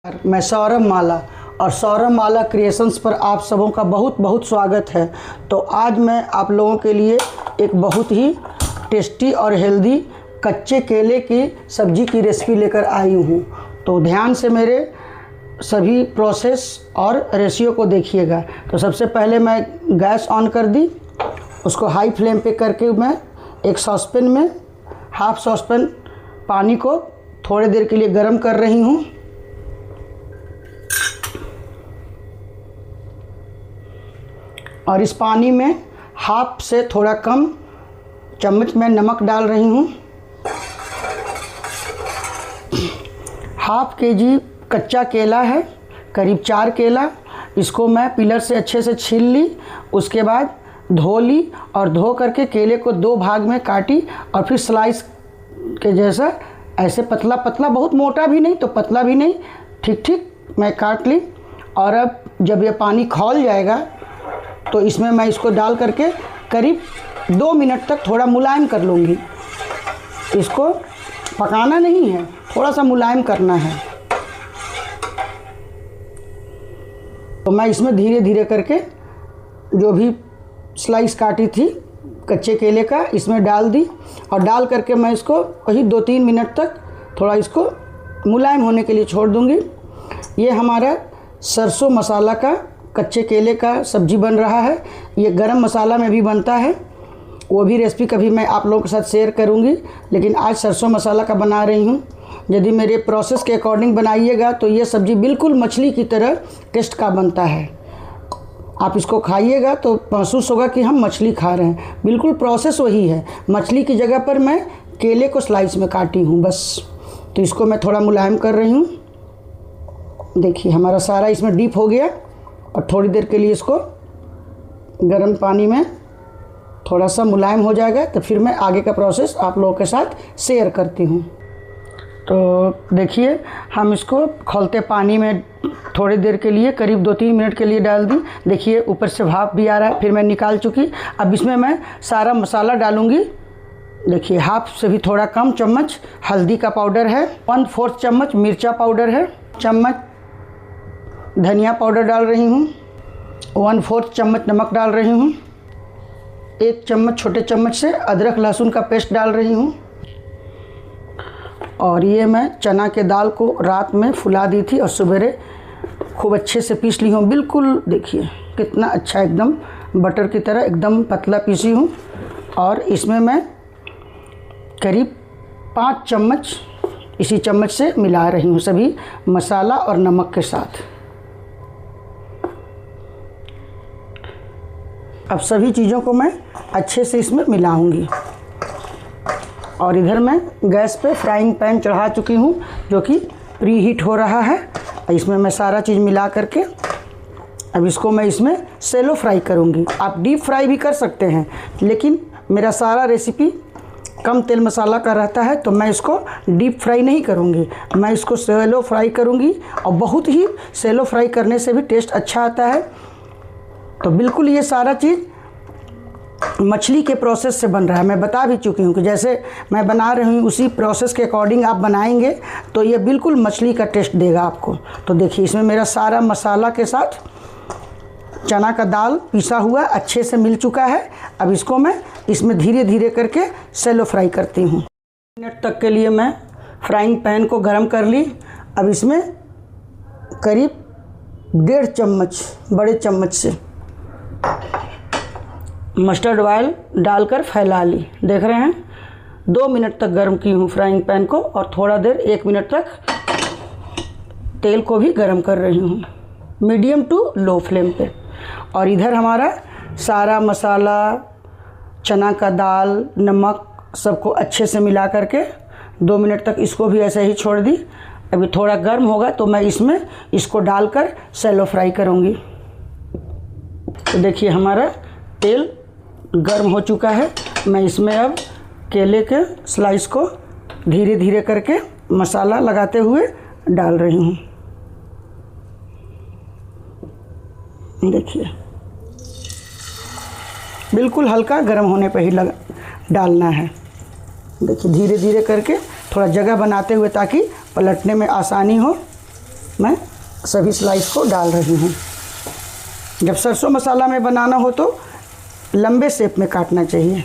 मैं सौरभ माला और सौरभ माला क्रिएशंस पर आप सबों का बहुत बहुत स्वागत है। तो आज मैं आप लोगों के लिए एक बहुत ही टेस्टी और हेल्दी कच्चे केले की सब्जी की रेसिपी लेकर आई हूँ। तो ध्यान से मेरे सभी प्रोसेस और रेशियो को देखिएगा। तो सबसे पहले मैं गैस ऑन कर दी, उसको हाई फ्लेम पे करके मैं एक सॉसपेन में हाफ सॉसपेन पानी को थोड़ी देर के लिए गर्म कर रही हूँ। और इस पानी में हाफ से थोड़ा कम चम्मच में नमक डाल रही हूँ। हाफ केजी कच्चा केला है, करीब 4 केला। इसको मैं पिलर से अच्छे से छील ली, उसके बाद धो ली और धो करके केले को 2 भाग में काटी और फिर स्लाइस के जैसा ऐसे पतला पतला, बहुत मोटा भी नहीं तो पतला भी नहीं, ठीक ठीक मैं काट ली। और अब जब ये पानी खौल जाएगा तो इसमें मैं इसको डाल करके करीब 2 मिनट तक थोड़ा मुलायम कर लूँगी। इसको पकाना नहीं है, थोड़ा सा मुलायम करना है। तो मैं इसमें धीरे धीरे करके जो भी स्लाइस काटी थी कच्चे केले का इसमें डाल दी और डाल करके मैं इसको वही 2-3 मिनट तक थोड़ा इसको मुलायम होने के लिए छोड़ दूँगी। ये हमारा सरसों मसाला का कच्चे केले का सब्जी बन रहा है। ये गरम मसाला में भी बनता है, वो भी रेसिपी कभी मैं आप लोगों के साथ शेयर करूंगी, लेकिन आज सरसों मसाला का बना रही हूँ। यदि मेरे प्रोसेस के अकॉर्डिंग बनाइएगा तो ये सब्ज़ी बिल्कुल मछली की तरह टेस्ट का बनता है। आप इसको खाइएगा तो महसूस होगा कि हम मछली खा रहे हैं। बिल्कुल प्रोसेस वही है, मछली की जगह पर मैं केले को स्लाइस में काटी हूँ बस। तो इसको मैं थोड़ा मुलायम कर रही हूँ। देखिए हमारा सारा इसमें डीप हो गया और थोड़ी देर के लिए इसको गर्म पानी में थोड़ा सा मुलायम हो जाएगा तो फिर मैं आगे का प्रोसेस आप लोगों के साथ शेयर करती हूँ। तो देखिए हम इसको खौलते पानी में थोड़ी देर के लिए करीब 2-3 मिनट के लिए डाल दी। देखिए ऊपर से भाप भी आ रहा है, फिर मैं निकाल चुकी। अब इसमें मैं सारा मसाला डालूँगी। देखिए हाफ से भी थोड़ा कम चम्मच हल्दी का पाउडर है, 1/4 चम्मच मिर्चा पाउडर है, चम्मच धनिया पाउडर डाल रही हूँ, 1/4 चम्मच नमक डाल रही हूँ, 1 चम्मच छोटे चम्मच से अदरक लहसुन का पेस्ट डाल रही हूँ। और ये मैं चना के दाल को रात में फुला दी थी और सवेरे खूब अच्छे से पीस ली हूँ। बिल्कुल देखिए कितना अच्छा, एकदम बटर की तरह एकदम पतला पीसी हूँ। और इसमें मैं करीब 5 चम्मच इसी चम्मच से मिला रही हूँ सभी मसाला और नमक के साथ। अब सभी चीज़ों को मैं अच्छे से इसमें मिलाऊंगी। और इधर मैं गैस पे फ्राइंग पैन चढ़ा चुकी हूँ जो कि प्री हीट हो रहा है। इसमें मैं सारा चीज़ मिला करके अब इसको मैं इसमें सेलो फ्राई करूँगी। आप डीप फ्राई भी कर सकते हैं, लेकिन मेरा सारा रेसिपी कम तेल मसाला का रहता है तो मैं इसको डीप फ्राई नहीं करूँगी, मैं इसको सेलो फ्राई करूँगी। और बहुत ही सेलो फ्राई करने से भी टेस्ट अच्छा आता है। तो बिल्कुल ये सारा चीज़ मछली के प्रोसेस से बन रहा है। मैं बता भी चुकी हूँ कि जैसे मैं बना रही हूँ उसी प्रोसेस के अकॉर्डिंग आप बनाएंगे तो ये बिल्कुल मछली का टेस्ट देगा आपको। तो देखिए इसमें मेरा सारा मसाला के साथ चना का दाल पिसा हुआ अच्छे से मिल चुका है। अब इसको मैं इसमें धीरे धीरे करके सेलो फ्राई करती हूँ। मिनट तक के लिए मैं फ्राइंग पैन को गर्म कर ली। अब इसमें करीब 1.5 चम्मच बड़े चम्मच से मस्टर्ड ऑयल डालकर फैला ली। देख रहे हैं 2 मिनट तक गर्म की हूँ फ्राइंग पैन को और थोड़ा देर 1 मिनट तक तेल को भी गर्म कर रही हूँ मीडियम टू लो फ्लेम पे। और इधर हमारा सारा मसाला, चना का दाल, नमक सबको अच्छे से मिला करके 2 मिनट तक इसको भी ऐसे ही छोड़ दी। अभी थोड़ा गर्म होगा तो मैं इसमें इसको डालकर सेलो फ्राई करूँगी। तो देखिए हमारा तेल गर्म हो चुका है। मैं इसमें अब केले के स्लाइस को धीरे धीरे करके मसाला लगाते हुए डाल रही हूँ। देखिए बिल्कुल हल्का गर्म होने पर ही डालना है। देखिए धीरे धीरे करके थोड़ा जगह बनाते हुए ताकि पलटने में आसानी हो। मैं सभी स्लाइस को डाल रही हूँ। जब सरसों मसाला में बनाना हो तो लंबे शेप में काटना चाहिए।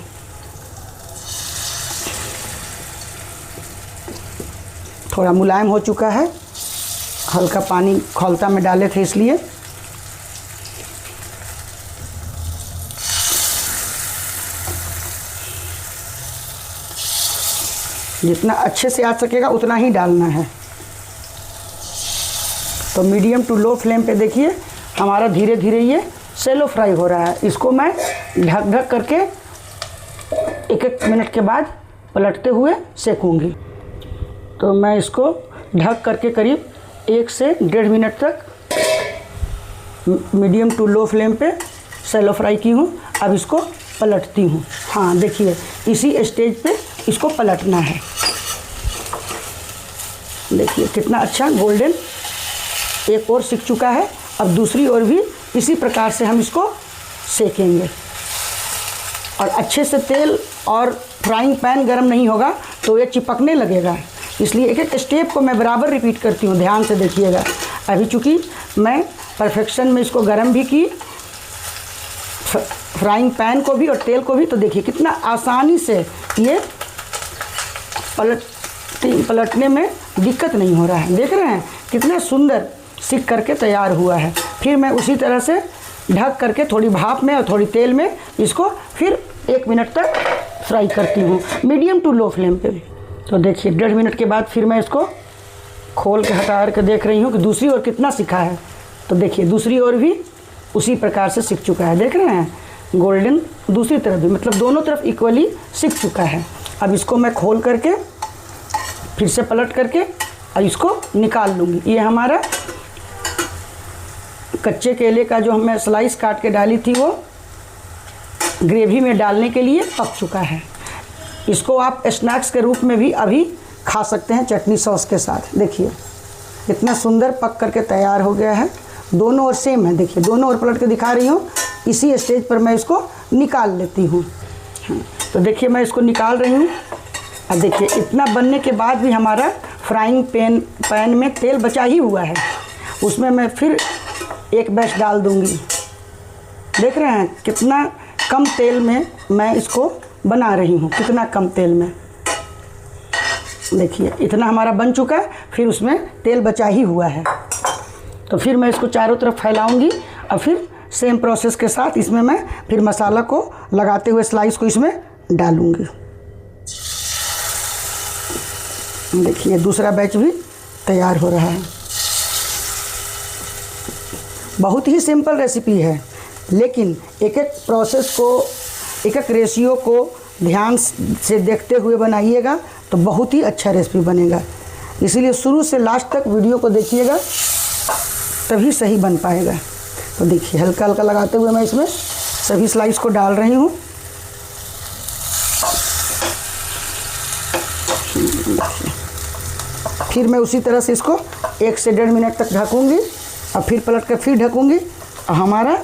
थोड़ा मुलायम हो चुका है, हल्का पानी खौलता में डाले थे इसलिए। जितना अच्छे से आ सकेगा उतना ही डालना है। तो मीडियम टू लो फ्लेम पे देखिए हमारा धीरे धीरे ये सेलो फ्राई हो रहा है। इसको मैं ढक ढक करके 1-1 मिनट के बाद पलटते हुए सेकूंगी। तो मैं इसको ढक करके करीब 1 से 1.5 मिनट तक मीडियम टू लो फ्लेम पे सेलो फ्राई की हूँ। अब इसको पलटती हूँ। हाँ देखिए, इसी स्टेज पे इसको पलटना है। देखिए कितना अच्छा गोल्डन एक और सिक चुका है। अब दूसरी ओर भी इसी प्रकार से हम इसको सेकेंगे। और अच्छे से तेल और फ्राइंग पैन गर्म नहीं होगा तो ये चिपकने लगेगा, इसलिए एक एक स्टेप को मैं बराबर रिपीट करती हूँ। ध्यान से देखिएगा। अभी चूँकि मैं परफेक्शन में इसको गर्म भी की, फ्राइंग पैन को भी और तेल को भी, तो देखिए कितना आसानी से ये पलटने में दिक्कत नहीं हो रहा है। देख रहे हैं कितना सुंदर सिक करके तैयार हुआ है। फिर मैं उसी तरह से ढक करके थोड़ी भाप में और थोड़ी तेल में इसको फिर 1 मिनट तक फ्राई करती हूँ, मीडियम टू लो फ्लेम पे भी। तो देखिए 1.5 मिनट के बाद फिर मैं इसको खोल के हटा कर देख रही हूँ कि दूसरी ओर कितना सिका है। तो देखिए दूसरी ओर भी उसी प्रकार से सिक चुका है। देख रहे हैं गोल्डन, दूसरी तरफ भी, मतलब दोनों तरफ इक्वली सिक चुका है। अब इसको मैं खोल करके फिर से पलट करके और इसको निकाल लूँगी। ये हमारा कच्चे केले का जो हमने स्लाइस काट के डाली थी वो ग्रेवी में डालने के लिए पक चुका है। इसको आप स्नैक्स के रूप में भी अभी खा सकते हैं चटनी सॉस के साथ। देखिए इतना सुंदर पक करके तैयार हो गया है। दोनों ओर सेम है। देखिए दोनों ओर पलट के दिखा रही हूँ। इसी स्टेज पर मैं इसको निकाल लेती हूँ। तो देखिए मैं इसको निकाल रही हूँ। अब देखिए इतना बनने के बाद भी हमारा फ्राइंग पैन में तेल बचा ही हुआ है। उसमें मैं फिर एक बैच डाल दूँगी। देख रहे हैं कितना कम तेल में मैं इसको बना रही हूँ, कितना कम तेल में। देखिए इतना हमारा बन चुका है, फिर उसमें तेल बचा ही हुआ है। तो फिर मैं इसको चारों तरफ फैलाऊंगी और फिर सेम प्रोसेस के साथ इसमें मैं फिर मसाला को लगाते हुए स्लाइस को इसमें डालूंगी। देखिए दूसरा बैच भी तैयार हो रहा है। बहुत ही सिंपल रेसिपी है, लेकिन एक एक प्रोसेस को, एक एक रेशियो को ध्यान से देखते हुए बनाइएगा तो बहुत ही अच्छा रेसिपी बनेगा। इसीलिए शुरू से लास्ट तक वीडियो को देखिएगा, तभी सही बन पाएगा। तो देखिए हल्का हल्का लगाते हुए मैं इसमें सभी स्लाइस को डाल रही हूँ। फिर मैं उसी तरह से इसको 1 से 1.5 मिनट तक ढकूँगी और फिर पलट कर फिर ढकूँगी और हमारा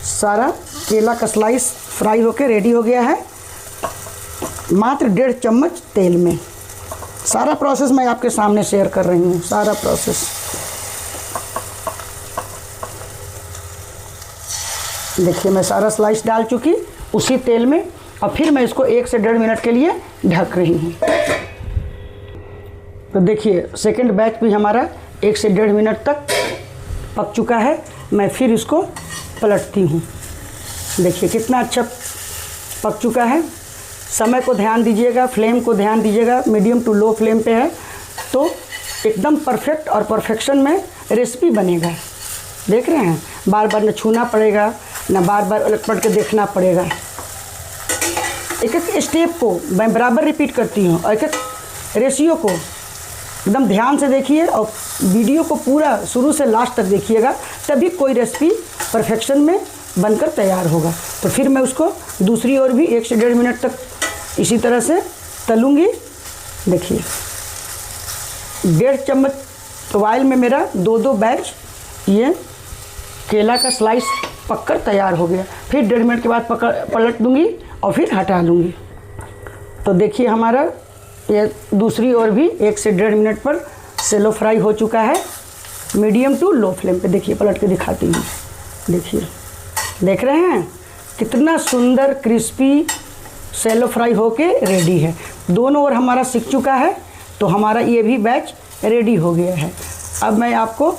सारा केला का स्लाइस फ्राई होके रेडी हो गया है, मात्र 1.5 चम्मच तेल में। सारा प्रोसेस मैं आपके सामने शेयर कर रही हूँ, सारा प्रोसेस। देखिए मैं सारा स्लाइस डाल चुकी उसी तेल में और फिर मैं इसको 1 से 1.5 मिनट के लिए ढक रही हूँ। तो देखिए सेकंड बैच भी हमारा 1 से 1.5 मिनट तक पक चुका है। मैं फिर इसको पलटती हूँ। देखिए कितना अच्छा पक चुका है। समय को ध्यान दीजिएगा, फ्लेम को ध्यान दीजिएगा, मीडियम टू लो फ्लेम पे है तो एकदम परफेक्ट और परफेक्शन में रेसिपी बनेगा। देख रहे हैं, बार बार न छूना पड़ेगा, न बार बार उलट पलट के देखना पड़ेगा। एक एक स्टेप को मैं बराबर रिपीट करती हूँ और एक एक रेशियो को एकदम ध्यान से देखिए और वीडियो को पूरा शुरू से लास्ट तक देखिएगा, तभी कोई रेसिपी परफेक्शन में बनकर तैयार होगा। तो फिर मैं उसको दूसरी ओर भी 1 से 1.5 मिनट तक इसी तरह से तलूँगी। देखिए 1.5 चम्मच ऑयल में मेरा 2-2 बैच ये केला का स्लाइस पककर तैयार हो गया। फिर 1.5 मिनट के बाद पलट दूँगी और फिर हटा लूँगी। तो देखिए हमारा ये दूसरी ओर भी 1 से 1.5 मिनट पर सेलो फ्राई हो चुका है। मीडियम टू लो फ्लेम पे। देखिए पलट के दिखाती हूँ, देखिए, देख रहे हैं कितना सुंदर क्रिस्पी सैलो फ्राई होके रेडी है। दोनों ओर हमारा सिक चुका है, तो हमारा ये भी बैच रेडी हो गया है। अब मैं आपको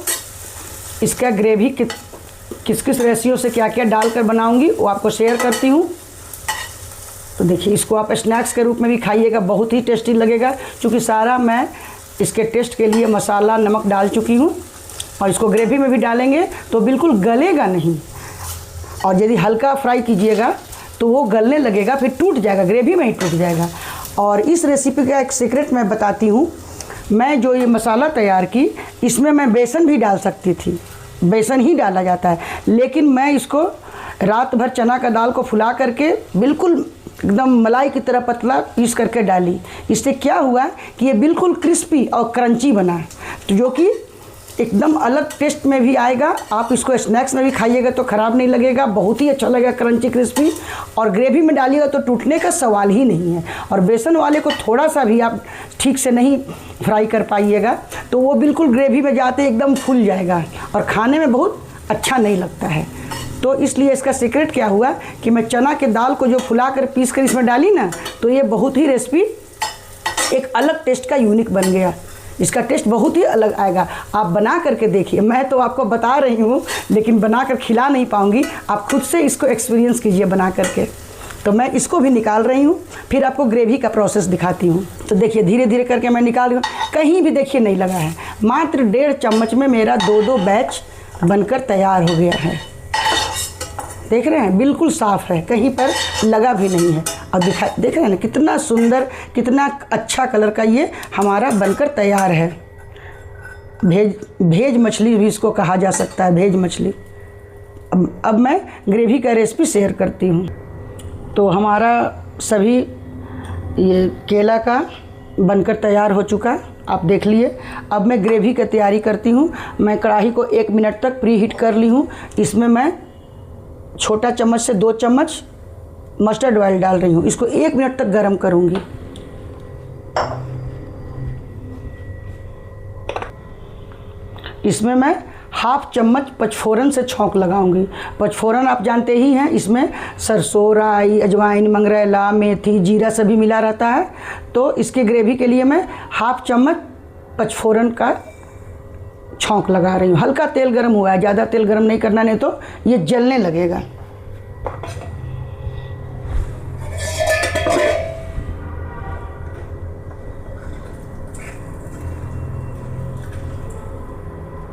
इसका ग्रेवी किस किस रेशियो से क्या क्या डालकर बनाऊंगी वो आपको शेयर करती हूँ। तो देखिए, इसको आप स्नैक्स के रूप में भी खाइएगा, बहुत ही टेस्टी लगेगा, क्योंकि सारा मैं इसके टेस्ट के लिए मसाला नमक डाल चुकी हूँ। और इसको ग्रेवी में भी डालेंगे तो बिल्कुल गलेगा नहीं, और यदि हल्का फ्राई कीजिएगा तो वो गलने लगेगा, फिर टूट जाएगा, ग्रेवी में ही टूट जाएगा। और इस रेसिपी का एक सीक्रेट मैं बताती हूँ। मैं जो ये मसाला तैयार की, इसमें मैं बेसन भी डाल सकती थी, बेसन ही डाला जाता है, लेकिन मैं इसको रात भर चना का दाल को फुला करके बिल्कुल एकदम मलाई की तरह पतला पीस करके डाली। इससे क्या हुआ कि ये बिल्कुल क्रिस्पी और क्रंची बना, तो जो कि एकदम अलग टेस्ट में भी आएगा। आप इसको स्नैक्स में भी खाइएगा तो ख़राब नहीं लगेगा, बहुत ही अच्छा लगेगा, क्रंची क्रिस्पी। और ग्रेवी में डालिएगा तो टूटने का सवाल ही नहीं है। और बेसन वाले को थोड़ा सा भी आप ठीक से नहीं फ्राई कर पाइएगा तो वो बिल्कुल ग्रेवी में जाते एकदम फूल जाएगा और खाने में बहुत अच्छा नहीं लगता है। तो इसलिए इसका सीक्रेट क्या हुआ कि मैं चना के दाल को जो फुला कर पीस कर इसमें डाली ना, तो ये बहुत ही रेसिपी एक अलग टेस्ट का यूनिक बन गया। इसका टेस्ट बहुत ही अलग आएगा। आप बना करके देखिए, मैं तो आपको बता रही हूँ लेकिन बना कर खिला नहीं पाऊँगी, आप खुद से इसको एक्सपीरियंस कीजिए बना करके। तो मैं इसको भी निकाल रही हूँ, फिर आपको ग्रेवी का प्रोसेस दिखाती हूँ। तो देखिए धीरे धीरे करके मैं निकाल रही हूँ, कहीं भी देखिए नहीं लगा है। मात्र 1.5 चम्मच में मेरा 2 बैच बनकर तैयार हो गया है। देख रहे हैं, बिल्कुल साफ़ है, कहीं पर लगा भी नहीं है। और देख रहे हैं ना कितना सुंदर, कितना अच्छा कलर का ये हमारा बनकर तैयार है। भेज मछली भी इसको कहा जा सकता है, भेज मछली। अब मैं ग्रेवी का रेसिपी शेयर करती हूँ। तो हमारा सभी ये केला का बनकर तैयार हो चुका, आप देख लिए। अब मैं ग्रेवी की तैयारी करती हूँ। मैं कढ़ाई को 1 मिनट तक प्री हीट कर ली हूँ। इसमें मैं छोटा चम्मच से 2 चम्मच मस्टर्ड ऑयल डाल रही हूँ। इसको 1 मिनट तक गरम करूँगी। इसमें मैं 1/2 चम्मच पचफोरन से छौंक लगाऊंगी। पचफोरन आप जानते ही हैं, इसमें सरसों, राई, अजवाइन, मंगरेला, मेथी, जीरा सभी मिला रहता है। तो इसकी ग्रेवी के लिए मैं 1/2 चम्मच पचफोरन का छौंक लगा रही हूँ। हल्का तेल गरम हुआ है, ज़्यादा तेल गरम नहीं करना, नहीं तो ये जलने लगेगा।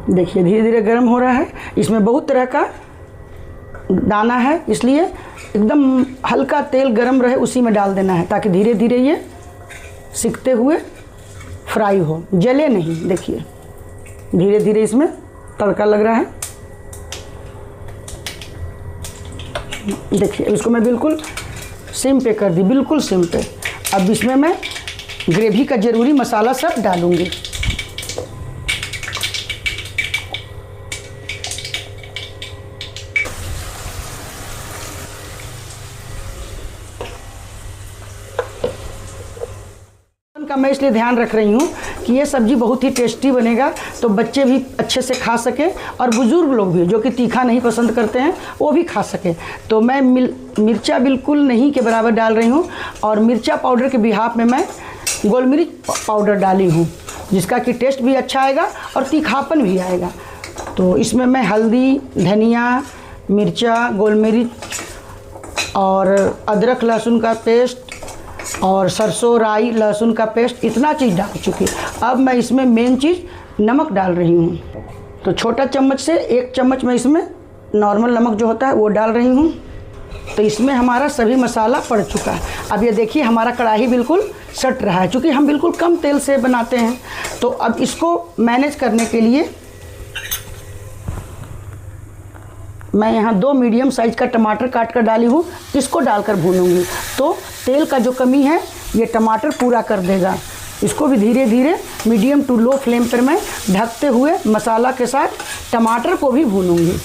देखिए धीरे धीरे गर्म हो रहा है। इसमें बहुत तरह का दाना है, इसलिए एकदम हल्का तेल गरम रहे उसी में डाल देना है, ताकि धीरे धीरे ये सिकते हुए फ्राई हो, जले नहीं। देखिए धीरे धीरे इसमें तड़का लग रहा है। देखिए इसको मैं बिल्कुल सिम पे कर दी, बिल्कुल सिम पे। अब इसमें मैं ग्रेवी का ज़रूरी मसाला सब डालूँगी। का मैं इसलिए ध्यान रख रही हूँ कि ये सब्ज़ी बहुत ही टेस्टी बनेगा, तो बच्चे भी अच्छे से खा सकें और बुज़ुर्ग लोग भी जो कि तीखा नहीं पसंद करते हैं वो भी खा सकें। तो मैं मिर्चा बिल्कुल नहीं के बराबर डाल रही हूँ, और मिर्चा पाउडर के बिहाफ में मैं गोल मिर्च पाउडर डाली हूँ, जिसका कि टेस्ट भी अच्छा आएगा और तीखापन भी आएगा। तो इसमें मैं हल्दी, धनिया, मिर्चा, गोल मिर्च और अदरक लहसुन का पेस्ट और सरसों, राई, लहसुन का पेस्ट, इतना चीज़ डाल चुकी। अब मैं इसमें मेन चीज़ नमक डाल रही हूँ। तो छोटा चम्मच से 1 चम्मच मैं इसमें नॉर्मल नमक जो होता है वो डाल रही हूँ। तो इसमें हमारा सभी मसाला पड़ चुका है। अब ये देखिए हमारा कढ़ाई बिल्कुल सट रहा है, क्योंकि हम बिल्कुल कम तेल से बनाते हैं। तो अब इसको मैनेज करने के लिए मैं यहाँ 2 मीडियम साइज़ का टमाटर काट कर डाली हूँ, इसको डालकर भूनूंगी। तो तेल का जो कमी है ये टमाटर पूरा कर देगा। इसको भी धीरे धीरे मीडियम टू लो फ्लेम पर मैं ढकते हुए मसाला के साथ टमाटर को भी भूनूंगी।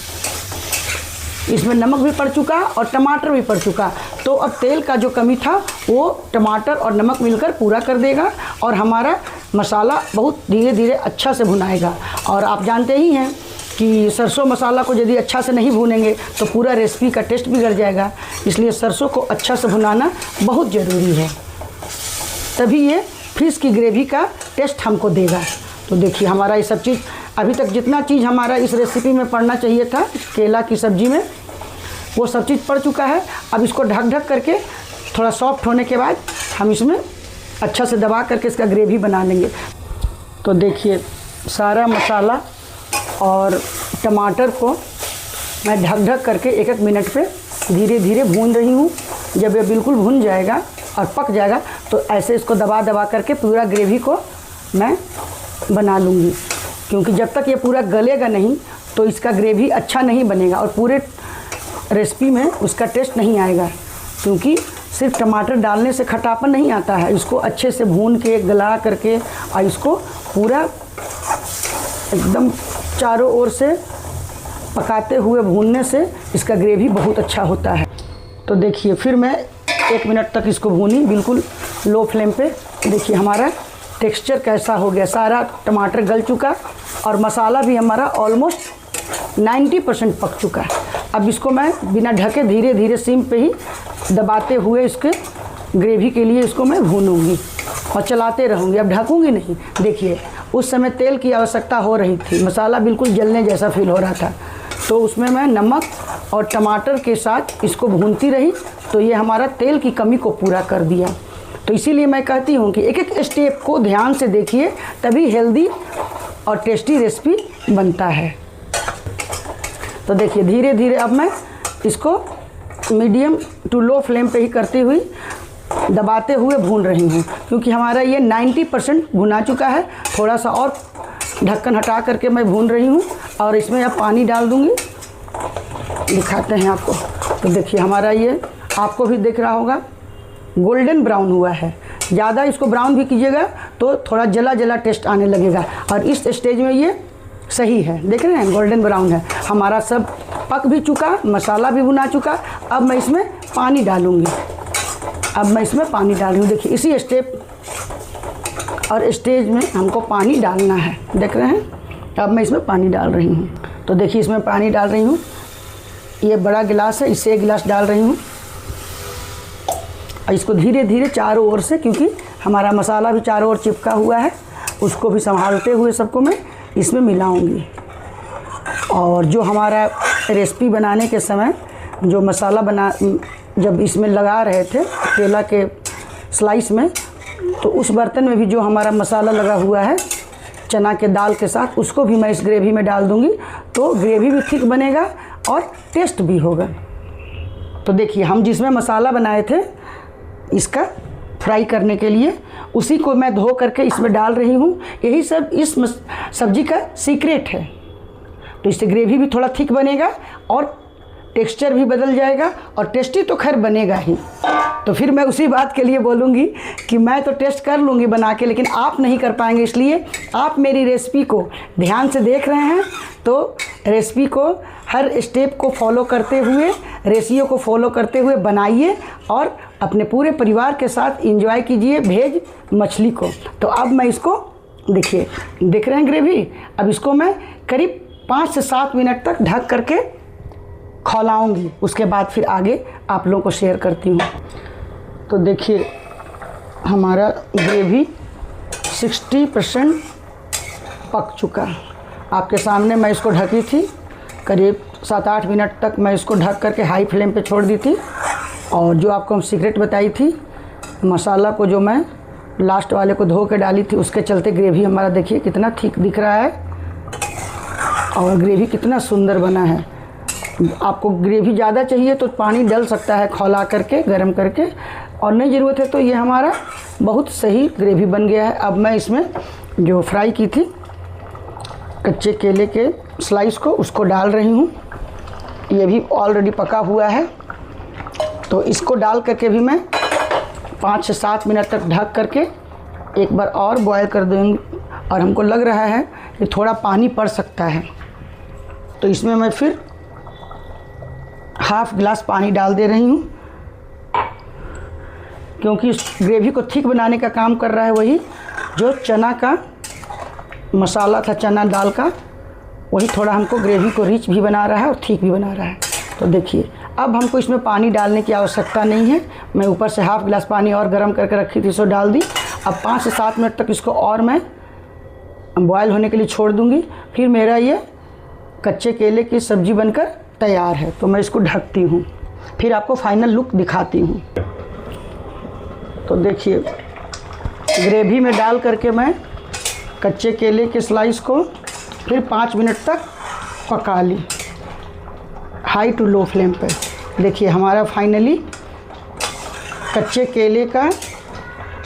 इसमें नमक भी पड़ चुका और टमाटर भी पड़ चुका, तो अब तेल का जो कमी था वो टमाटर और नमक मिलकर पूरा कर देगा और हमारा मसाला बहुत धीरे धीरे अच्छा से भुनाएगा। और आप जानते ही हैं कि सरसों मसाला को यदि अच्छा से नहीं भूनेंगे तो पूरा रेसिपी का टेस्ट बिगड़ जाएगा। इसलिए सरसों को अच्छा से भुनाना बहुत ज़रूरी है, तभी ये फिश की ग्रेवी का टेस्ट हमको देगा। तो देखिए हमारा ये सब चीज़, अभी तक जितना चीज़ हमारा इस रेसिपी में पड़ना चाहिए था केला की सब्ज़ी में, वो सब चीज़ पड़ चुका है। अब इसको ढक करके थोड़ा सॉफ्ट होने के बाद हम इसमें अच्छा से दबा करके इसका ग्रेवी बना लेंगे। तो देखिए सारा मसाला और टमाटर को मैं ढक करके 1-1 मिनट पे धीरे धीरे भून रही हूँ। जब ये बिल्कुल भुन जाएगा और पक जाएगा तो ऐसे इसको दबा करके पूरा ग्रेवी को मैं बना लूँगी, क्योंकि जब तक ये पूरा गलेगा नहीं तो इसका ग्रेवी अच्छा नहीं बनेगा और पूरे रेसिपी में उसका टेस्ट नहीं आएगा। क्योंकि सिर्फ टमाटर डालने से खटापन नहीं आता है, इसको अच्छे से भून के गला करके और इसको पूरा एकदम चारों ओर से पकाते हुए भूनने से इसका ग्रेवी बहुत अच्छा होता है। तो देखिए फिर मैं 1 मिनट तक इसको भूनी बिल्कुल लो फ्लेम पे। देखिए हमारा टेक्सचर कैसा हो गया, सारा टमाटर गल चुका और मसाला भी हमारा ऑलमोस्ट 90% पक चुका है। अब इसको मैं बिना ढके धीरे धीरे सिम पे ही दबाते हुए इसके ग्रेवी के लिए इसको मैं भूनूंगी और चलाते रहूँगी। अब ढकूँगी नहीं। देखिए उस समय तेल की आवश्यकता हो रही थी, मसाला बिल्कुल जलने जैसा फील हो रहा था, तो उसमें मैं नमक और टमाटर के साथ इसको भूनती रही, तो ये हमारा तेल की कमी को पूरा कर दिया। तो इसीलिए मैं कहती हूँ कि एक एक स्टेप को ध्यान से देखिए, तभी हेल्दी और टेस्टी रेसिपी बनता है। तो देखिए धीरे धीरे अब मैं इसको मीडियम टू लो फ्लेम पे ही करती हुई दबाते हुए भून रही हूँ, क्योंकि हमारा ये 90% भुना चुका है। थोड़ा सा और ढक्कन हटा करके मैं भून रही हूँ और इसमें अब पानी डाल दूँगी, दिखाते हैं आपको। तो देखिए हमारा ये आपको भी दिख रहा होगा गोल्डन ब्राउन हुआ है। ज़्यादा इसको ब्राउन भी कीजिएगा तो थोड़ा जला जला टेस्ट आने लगेगा, और इस स्टेज में ये सही है। देख रहे हैं गोल्डन ब्राउन है। हमारा सब पक भी चुका, मसाला भी भुना चुका। अब मैं इसमें पानी डालूँगी। अब मैं इसमें पानी डाल रही हूँ। देखिए इसी स्टेप और स्टेज में हमको पानी डालना है, देख रहे हैं। अब मैं इसमें पानी डाल रही हूँ। तो देखिए इसमें पानी डाल रही हूँ, ये बड़ा गिलास है, इससे 1 गिलास डाल रही हूँ। और इसको धीरे धीरे चारों ओर से, क्योंकि हमारा मसाला भी चारों ओर चिपका हुआ है, उसको भी संभालते हुए सबको मैं इसमें मिलाऊंगी। और जो हमारा रेसिपी बनाने के समय जो मसाला जब इसमें लगा रहे थे केला के स्लाइस में, तो उस बर्तन में भी जो हमारा मसाला लगा हुआ है चना के दाल के साथ, उसको भी मैं इस ग्रेवी में डाल दूंगी। तो ग्रेवी भी थिक बनेगा और टेस्ट भी होगा। तो देखिए हम जिसमें मसाला बनाए थे इसका फ्राई करने के लिए, उसी को मैं धो करके इसमें डाल रही हूँ। यही सब इस सब्जी का सीक्रेट है। तो इससे ग्रेवी भी थोड़ा थिक बनेगा और टेक्सचर भी बदल जाएगा और टेस्टी तो खैर बनेगा ही। तो फिर मैं उसी बात के लिए बोलूँगी कि मैं तो टेस्ट कर लूँगी बना के, लेकिन आप नहीं कर पाएंगे। इसलिए आप मेरी रेसिपी को ध्यान से देख रहे हैं तो रेसिपी को हर स्टेप को फॉलो करते हुए, रेसियो को फॉलो करते हुए बनाइए और अपने पूरे परिवार के साथ एंजॉय कीजिए भेज मछली को। तो अब मैं इसको देखिए, देख रहे हैं ग्रेवी। अब इसको मैं करीब 5 से 7 मिनट तक ढक करके खौलाऊंगी। उसके बाद फिर आगे आप लोगों को शेयर करती हूँ। तो देखिए हमारा ग्रेवी 60% पक चुका। आपके सामने मैं इसको ढकी थी, करीब 7-8 मिनट तक मैं इसको ढक करके हाई फ्लेम पे छोड़ दी थी। और जो आपको हम सीक्रेट बताई थी, मसाला को जो मैं लास्ट वाले को धो के डाली थी, उसके चलते ग्रेवी हमारा देखिए कितना थिक दिख रहा है और ग्रेवी कितना सुंदर बना है। आपको ग्रेवी ज़्यादा चाहिए तो पानी डल सकता है खौला करके, गरम करके, और नहीं ज़रूरत है तो ये हमारा बहुत सही ग्रेवी बन गया है। अब मैं इसमें जो फ्राई की थी कच्चे केले के स्लाइस को, उसको डाल रही हूँ। ये भी ऑलरेडी पका हुआ है, तो इसको डाल करके भी मैं 5 से 7 मिनट तक ढक करके एक बार और बॉयल कर दूँगी। और हमको लग रहा है कि थोड़ा पानी पड़ सकता है, तो इसमें मैं फिर ½ गिलास पानी डाल दे रही हूँ, क्योंकि इस ग्रेवी को थिक बनाने का काम कर रहा है वही। जो चना का मसाला था, चना दाल का, वही थोड़ा हमको ग्रेवी को रिच भी बना रहा है और ठीक भी बना रहा है। तो देखिए अब हमको इसमें पानी डालने की आवश्यकता नहीं है। मैं ऊपर से हाफ गिलास पानी और गर्म करके रखी थी, सो डाल दी। अब 5 से 7 मिनट तक इसको और मैं बॉयल होने के लिए छोड़ दूंगी। फिर मेरा ये कच्चे केले की सब्ज़ी बनकर तैयार है। तो मैं इसको ढकती हूँ, फिर आपको फाइनल लुक दिखाती हूँ। तो देखिए ग्रेवी में डाल करके मैं कच्चे केले के स्लाइस को फिर 5 मिनट तक पका ली, हाई टू लो फ्लेम पर। देखिए हमारा फाइनली कच्चे केले का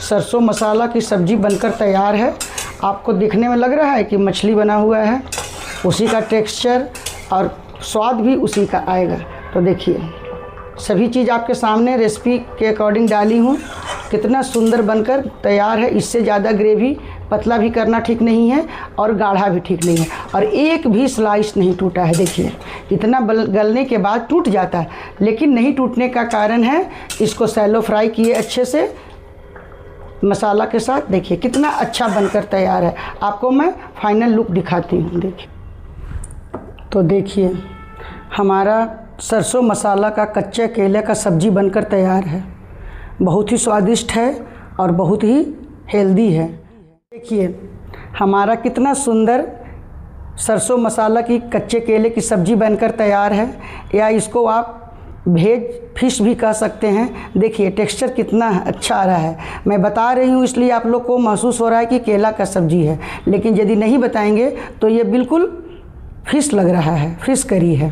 सरसों मसाला की सब्ज़ी बनकर तैयार है। आपको दिखने में लग रहा है कि मछली बना हुआ है, उसी का टेक्सचर और स्वाद भी उसी का आएगा। तो देखिए सभी चीज़ आपके सामने रेसिपी के अकॉर्डिंग डाली हूँ, कितना सुंदर बनकर तैयार है। इससे ज़्यादा ग्रेवी पतला भी करना ठीक नहीं है और गाढ़ा भी ठीक नहीं है, और एक भी स्लाइस नहीं टूटा है। देखिए इतना गलने के बाद टूट जाता है, लेकिन नहीं टूटने का कारण है इसको सैलो फ्राई किए अच्छे से मसाला के साथ। देखिए कितना अच्छा बनकर तैयार है। आपको मैं फाइनल लुक दिखाती हूँ। देखिए तो देखिए हमारा सरसों मसाला का कच्चे केले का सब्ज़ी बनकर तैयार है। बहुत ही स्वादिष्ट है और बहुत ही हेल्दी है। देखिए हमारा कितना सुंदर सरसों मसाला की कच्चे केले की सब्ज़ी बनकर तैयार है, या इसको आप भेज फिश भी कह सकते हैं। देखिए टेक्सचर कितना अच्छा आ रहा है। मैं बता रही हूँ इसलिए आप लोग को महसूस हो रहा है कि केला का सब्ज़ी है, लेकिन यदि नहीं बताएंगे तो ये बिल्कुल फिश लग रहा है, फिश करी है।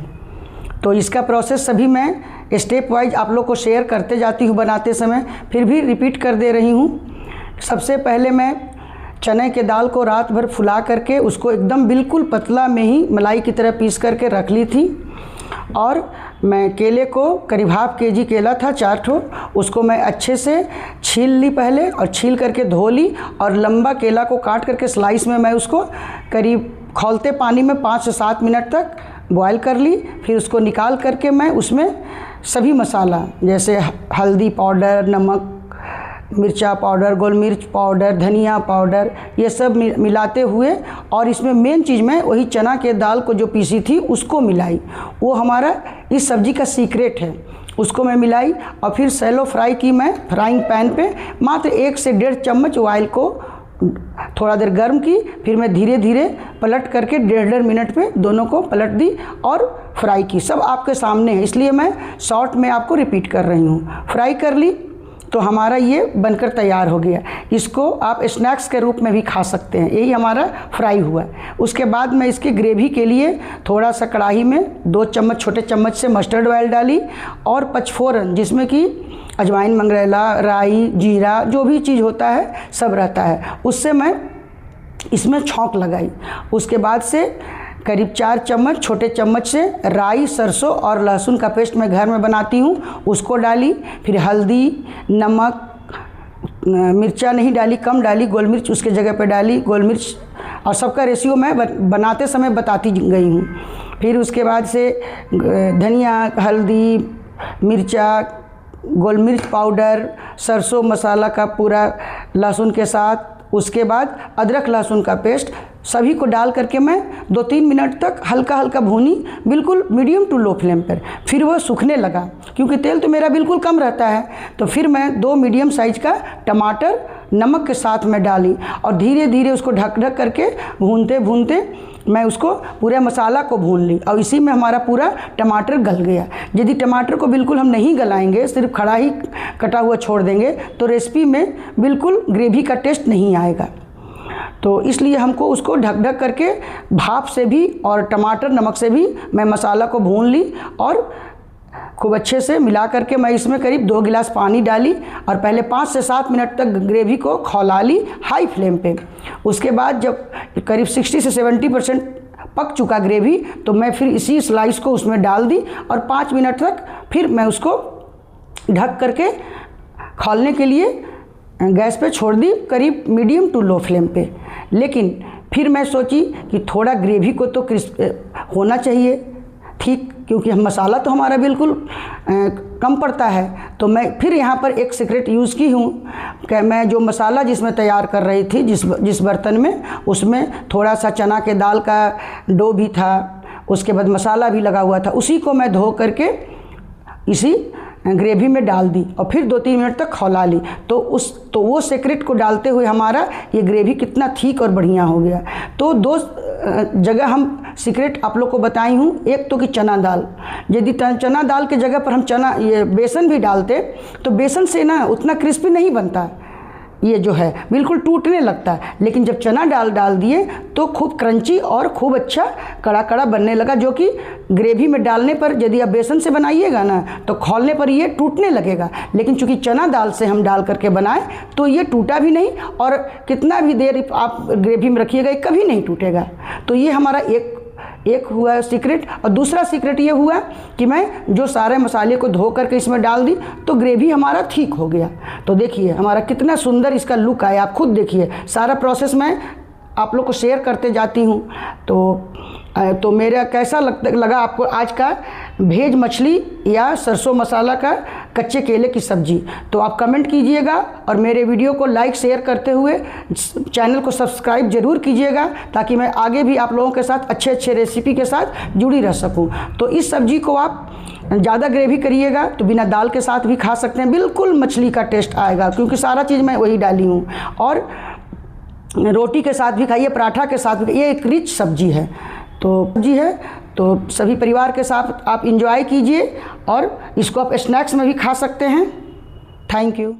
तो इसका प्रोसेस सभी मैं स्टेप वाइज आप लोग को शेयर करते जाती हूँ बनाते समय, फिर भी रिपीट कर दे रही हूँ। सबसे पहले मैं चने के दाल को रात भर फुला करके उसको एकदम बिल्कुल पतला में ही मलाई की तरह पीस करके रख ली थी। और मैं केले को करीब हाफ केजी केला था, 4 ठो, उसको मैं अच्छे से छील ली पहले, और छील करके धो ली, और लंबा केला को काट करके स्लाइस में मैं उसको करीब खौलते पानी में 5 से 7 मिनट तक बॉयल कर ली। फिर उसको निकाल करके मैं उसमें सभी मसाला जैसे हल्दी पाउडर, नमक, मिर्चा पाउडर, गोल मिर्च पाउडर, धनिया पाउडर, ये सब मिलाते हुए, और इसमें मेन चीज़ मैं वही चना के दाल को जो पीसी थी उसको मिलाई। वो हमारा इस सब्ज़ी का सीक्रेट है। उसको मैं मिलाई और फिर सैलो फ्राई की मैं फ्राइंग पैन पे मात्र 1 से 1.5 चम्मच ऑयल को थोड़ा देर गर्म की। फिर मैं धीरे धीरे पलट करके 1.5 मिनट पे दोनों को पलट दी और फ्राई की। सब आपके सामने है, इसलिए मैं शॉर्ट में आपको रिपीट कर रही हूँ। फ्राई कर ली तो हमारा ये बनकर तैयार हो गया। इसको आप स्नैक्स के रूप में भी खा सकते हैं। यही हमारा फ्राई हुआ। उसके बाद मैं इसकी ग्रेवी के लिए थोड़ा सा कढ़ाई में 2 चम्मच छोटे चम्मच से मस्टर्ड ऑयल डाली, और पचफोरन जिसमें कि अजवाइन, मंगरेला, राई, जीरा, जो भी चीज़ होता है सब रहता है, उससे मैं इसमें छौंक लगाई। उसके बाद से करीब 4 चम्मच छोटे चम्मच से राई, सरसों और लहसुन का पेस्ट मैं घर में बनाती हूँ, उसको डाली। फिर हल्दी, नमक, मिर्चा नहीं डाली, कम डाली, गोल मिर्च उसके जगह पे डाली, गोल मिर्च, और सबका रेशियो मैं बनाते समय बताती गई हूँ। फिर उसके बाद से धनिया, हल्दी, मिर्चा, गोल मिर्च पाउडर, सरसों मसाला का पूरा लहसुन के साथ, उसके बाद अदरक लहसुन का पेस्ट, सभी को डाल करके मैं 2-3 मिनट तक हल्का हल्का भूनी, बिल्कुल मीडियम टू लो फ्लेम पर। फिर वह सूखने लगा, क्योंकि तेल तो मेरा बिल्कुल कम रहता है। तो फिर मैं 2 मीडियम साइज का टमाटर नमक के साथ में डाली, और धीरे धीरे उसको ढक ढक करके भूनते भूनते मैं उसको पूरे मसाला को भून ली, और इसी में हमारा पूरा टमाटर गल गया। यदि टमाटर को बिल्कुल हम नहीं गलाएंगे, सिर्फ खड़ा ही कटा हुआ छोड़ देंगे, तो रेसिपी में बिल्कुल ग्रेवी का टेस्ट नहीं आएगा। तो इसलिए हमको उसको ढक ढक करके भाप से भी और टमाटर नमक से भी मैं मसाला को भून ली, और खूब अच्छे से मिला करके मैं इसमें करीब 2 गिलास पानी डाली, और पहले 5 से 7 मिनट तक ग्रेवी को खौला ली हाई फ्लेम पे। उसके बाद जब करीब 60 से 70% पक चुका ग्रेवी, तो मैं फिर इसी स्लाइस को उसमें डाल दी, और 5 मिनट तक फिर मैं उसको ढक करके खौलने के लिए गैस पे छोड़ दी, करीब मीडियम टू लो फ्लेम पे। लेकिन फिर मैं सोची कि थोड़ा ग्रेवी को तो क्रिस्प होना चाहिए, ठीक, क्योंकि हम मसाला तो हमारा बिल्कुल कम पड़ता है। तो मैं फिर यहाँ पर एक सीक्रेट यूज़ की हूँ कि मैं जो मसाला जिसमें तैयार कर रही थी जिस बर्तन में, उसमें थोड़ा सा चना के दाल का डो भी था, उसके बाद मसाला भी लगा हुआ था, उसी को मैं धो करके इसी ग्रेवी में डाल दी और फिर 2-3 मिनट तक खौला ली। तो वो सीक्रेट को डालते हुए हमारा ये ग्रेवी कितना ठीक और बढ़िया हो गया। तो 2 जगह हम सीक्रेट आप लोग को बताई हूँ। एक तो कि चना दाल, यदि चना दाल के जगह पर हम ये बेसन भी डालते तो बेसन से ना उतना क्रिस्पी नहीं बनता, ये जो है बिल्कुल टूटने लगता है। लेकिन जब चना डाल दिए तो खूब क्रंची और खूब अच्छा कड़ा कड़ा बनने लगा, जो कि ग्रेवी में डालने पर यदि आप बेसन से बनाइएगा ना तो खौलने पर ये टूटने लगेगा। लेकिन चूँकि चना दाल से हम डाल करके बनाए तो ये टूटा भी नहीं और कितना भी देर आप ग्रेवी में रखिएगा ये कभी नहीं टूटेगा। तो ये हमारा एक हुआ सीक्रेट। और दूसरा सीक्रेट ये हुआ कि मैं जो सारे मसाले को धो करके इसमें डाल दी तो ग्रेवी हमारा ठीक हो गया। तो देखिए हमारा कितना सुंदर इसका लुक आया, आप खुद देखिए। सारा प्रोसेस मैं आप लोग को शेयर करते जाती हूँ। तो मेरा कैसा लगा आपको आज का भेज मछली या सरसों मसाला का कच्चे केले की सब्ज़ी। तो आप कमेंट कीजिएगा और मेरे वीडियो को लाइक शेयर करते हुए चैनल को सब्सक्राइब ज़रूर कीजिएगा, ताकि मैं आगे भी आप लोगों के साथ अच्छे अच्छे रेसिपी के साथ जुड़ी रह सकूं। तो इस सब्ज़ी को आप ज़्यादा ग्रेवी करिएगा तो बिना दाल के साथ भी खा सकते हैं, बिल्कुल मछली का टेस्ट आएगा, क्योंकि सारा चीज़ मैं वही डाली हूँ। और रोटी के साथ भी खाइए, पराठा के साथ भी। ये एक रिच सब्जी है, तो सभी परिवार के साथ आप इंजॉय कीजिए और इसको आप स्नैक्स में भी खा सकते हैं। Thank you.